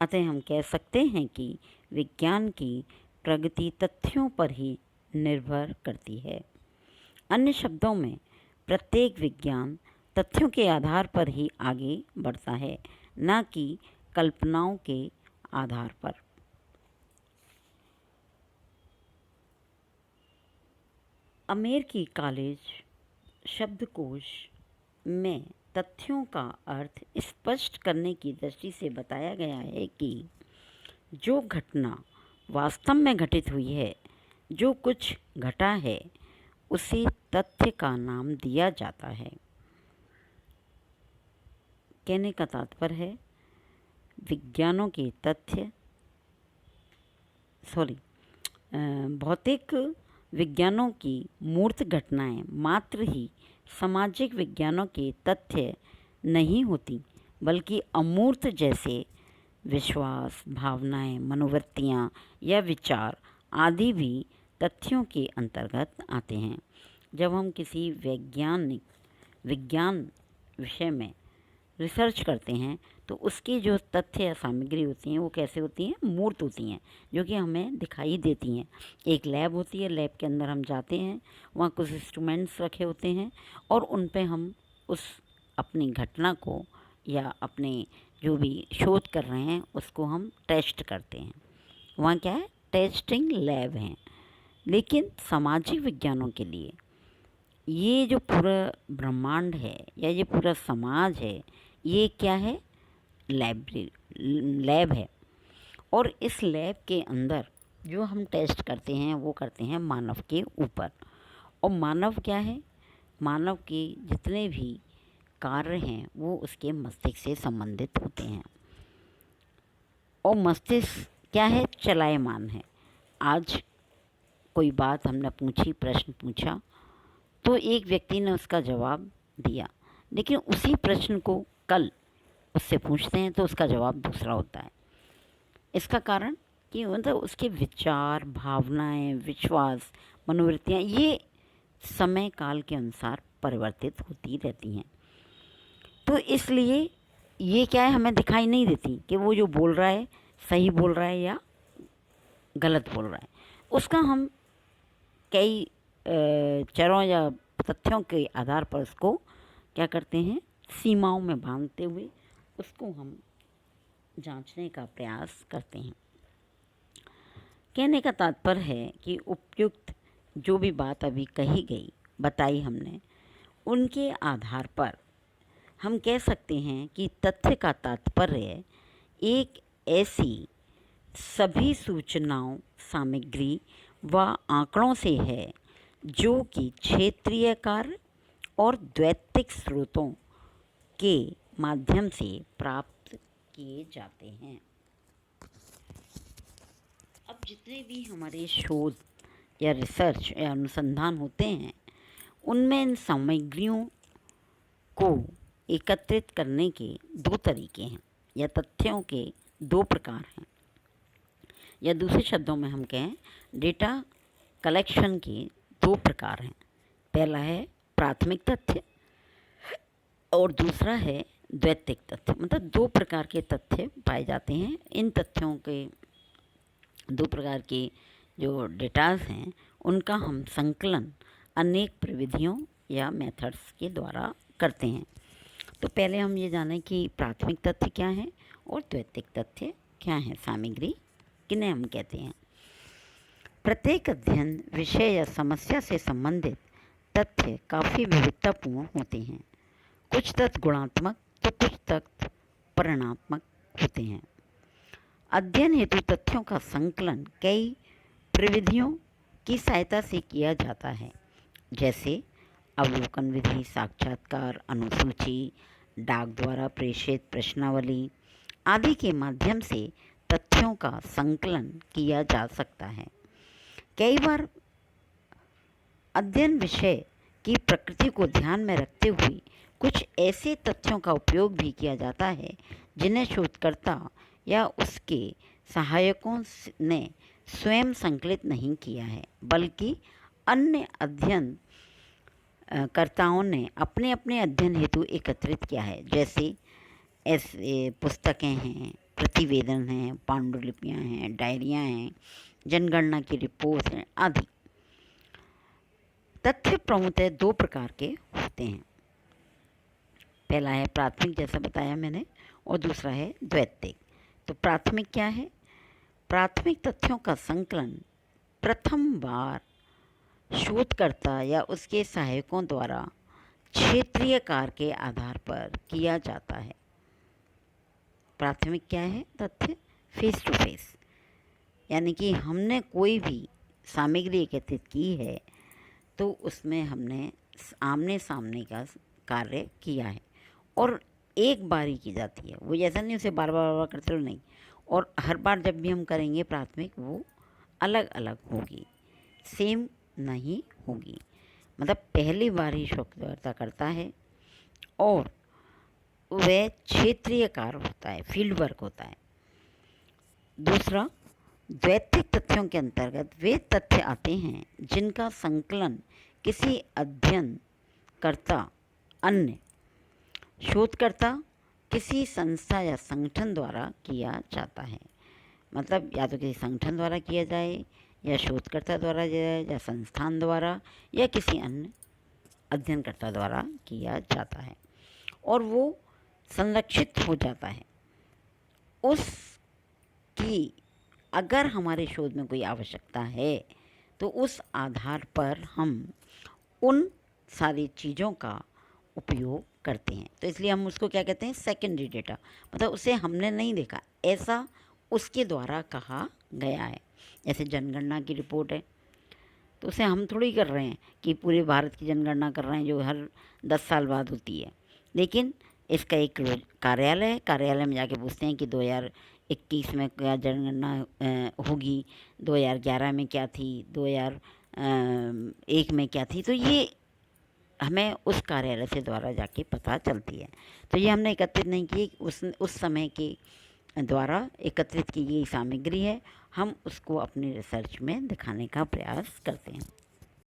अतः हम कह सकते हैं कि विज्ञान की प्रगति तथ्यों पर ही निर्भर करती है। अन्य शब्दों में प्रत्येक विज्ञान तथ्यों के आधार पर ही आगे बढ़ता है, न कि कल्पनाओं के आधार पर। अमेरिकी कॉलेज शब्दकोश में तथ्यों का अर्थ स्पष्ट करने की दृष्टि से बताया गया है कि जो घटना वास्तव में घटित हुई है, जो कुछ घटा है, उसे तथ्य का नाम दिया जाता है। कहने का तात्पर्य है विज्ञानों के तथ्य भौतिक विज्ञानों की मूर्त घटनाएं मात्र ही सामाजिक विज्ञानों के तथ्य नहीं होती, बल्कि अमूर्त जैसे विश्वास, भावनाएं, मनोवृत्तियां या विचार आदि भी तथ्यों के अंतर्गत आते हैं। जब हम किसी विज्ञान विषय में रिसर्च करते हैं तो उसकी जो तथ्य या सामग्री होती हैं वो कैसे होती हैं? मूर्त होती हैं, जो कि हमें दिखाई देती हैं। एक लैब होती है, लैब के अंदर हम जाते हैं, वहाँ कुछ इंस्ट्रूमेंट्स रखे होते हैं और उन पे हम उस अपनी घटना को या अपने जो भी शोध कर रहे हैं उसको हम टेस्ट करते हैं। वहाँ क्या है? टेस्टिंग लैब हैं। लेकिन सामाजिक विज्ञानों के लिए ये जो पूरा ब्रह्मांड है या ये पूरा समाज है, ये क्या है? लैब है। और इस लैब के अंदर जो हम टेस्ट करते हैं वो करते हैं मानव के ऊपर। और मानव क्या है? मानव के जितने भी कार्य हैं वो उसके मस्तिष्क से संबंधित होते हैं। और मस्तिष्क क्या है? चलायमान है। आज कोई बात हमने पूछी, प्रश्न पूछा, तो एक व्यक्ति ने उसका जवाब दिया, लेकिन उसी प्रश्न को कल उससे पूछते हैं तो उसका जवाब दूसरा होता है। इसका कारण कि मतलब उसके विचार, भावनाएं, विश्वास, मनोवृत्तियाँ ये समय काल के अनुसार परिवर्तित होती रहती हैं। तो इसलिए ये क्या है? हमें दिखाई नहीं देती कि वो जो बोल रहा है सही बोल रहा है या गलत बोल रहा है। उसका हम कई चरों या तथ्यों के आधार पर उसको क्या करते हैं? सीमाओं में बांधते हुए उसको हम जांचने का प्रयास करते हैं। कहने का तात्पर्य है कि उपयुक्त जो भी बात अभी कही गई, बताई हमने, उनके आधार पर हम कह सकते हैं कि तथ्य का तात्पर्य एक ऐसी सभी सूचनाओं, सामग्री व आंकड़ों से है जो कि क्षेत्रीय कार्य और द्वैतिक स्रोतों के माध्यम से प्राप्त किए जाते हैं। अब जितने भी हमारे शोध या रिसर्च या अनुसंधान होते हैं उनमें इन सामग्रियों को एकत्रित करने के दो तरीके हैं या तथ्यों के दो प्रकार हैं, या दूसरे शब्दों में हम कहें डेटा कलेक्शन के दो प्रकार हैं। पहला है प्राथमिक तथ्य और दूसरा है द्वैतिक तथ्य। मतलब दो प्रकार के तथ्य पाए जाते हैं। इन तथ्यों के दो प्रकार के जो डेटाज हैं उनका हम संकलन अनेक प्रविधियों या मेथड्स के द्वारा करते हैं। तो पहले हम ये जानें कि प्राथमिक तथ्य क्या है और द्वैतिक तथ्य क्या है, सामग्री किन्हें हम कहते हैं। प्रत्येक अध्ययन, विषय या समस्या से संबंधित तथ्य काफ़ी विविधतापूर्ण होते हैं। कुछ तथ्य गुणात्मक तो कुछ तथ्य परिणात्मक होते हैं। अध्ययन हेतु तथ्यों का संकलन कई प्रविधियों की सहायता से किया जाता है, जैसे अवलोकन विधि, साक्षात्कार, अनुसूची, डाक द्वारा प्रेषित प्रश्नावली आदि के माध्यम से तथ्यों का संकलन किया जा सकता है। कई बार अध्ययन विषय की प्रकृति को ध्यान में रखते हुए कुछ ऐसे तथ्यों का उपयोग भी किया जाता है जिन्हें शोधकर्ता या उसके सहायकों ने स्वयं संकलित नहीं किया है, बल्कि अन्य अध्ययन कर्ताओं ने अपने अपने अध्ययन हेतु एकत्रित किया है। जैसे ऐसे पुस्तकें हैं, प्रतिवेदन हैं, पांडुलिपियाँ हैं, डायरियाँ हैं, जनगणना की रिपोर्ट हैं आदि। तथ्य प्रमुखतः दो प्रकार के होते हैं। पहला है प्राथमिक, जैसा बताया मैंने, और दूसरा है द्वैतिक। तो प्राथमिक क्या है? प्राथमिक तथ्यों का संकलन प्रथम बार शोधकर्ता या उसके सहायकों द्वारा क्षेत्रीय कार्य के आधार पर किया जाता है। प्राथमिक क्या है? तथ्य फेस टू फेस, यानी कि हमने कोई भी सामग्री एकत्रित की है तो उसमें हमने आमने सामने का कार्य किया है और एक बार ही की जाती है। वो ऐसा नहीं उसे बार बार करते रहो, नहीं। और हर बार जब भी हम करेंगे प्राथमिक, वो अलग अलग होगी, सेम नहीं होगी। मतलब पहली बार ही शोधकर्ता करता है और वह क्षेत्रीय कार्य होता है, फील्ड वर्क होता है। दूसरा, द्वैतिक तथ्यों के अंतर्गत वे तथ्य आते हैं जिनका संकलन किसी अध्ययनकर्ता, अन्य शोधकर्ता, किसी संस्था या संगठन द्वारा किया जाता है। मतलब या तो किसी संगठन द्वारा किया जाए, या शोधकर्ता द्वारा जाए, या संस्थान द्वारा, या किसी अन्य अध्ययनकर्ता द्वारा किया जाता है, और वो संरक्षित हो जाता है। उसकी अगर हमारे शोध में कोई आवश्यकता है तो उस आधार पर हम उन सारी चीज़ों का उपयोग करते हैं। तो इसलिए हम उसको क्या कहते हैं? Secondary data. मतलब उसे हमने नहीं देखा, ऐसा उसके द्वारा कहा गया है। जैसे जनगणना की रिपोर्ट है, तो उसे हम थोड़ी कर रहे हैं कि पूरे भारत की जनगणना कर रहे हैं जो हर 10 साल बाद होती है। लेकिन इसका एक कार्यालय है, कार्यालय में जाके पूछते हैं कि 2021 में क्या जनगणना होगी, 2011 में क्या थी, 2001 में क्या थी। तो ये हमें उस कार्यालय से द्वारा जाके पता चलती है। तो ये हमने एकत्रित नहीं की, उस समय के द्वारा एकत्रित की गई सामग्री है, हम उसको अपनी रिसर्च में दिखाने का प्रयास करते हैं।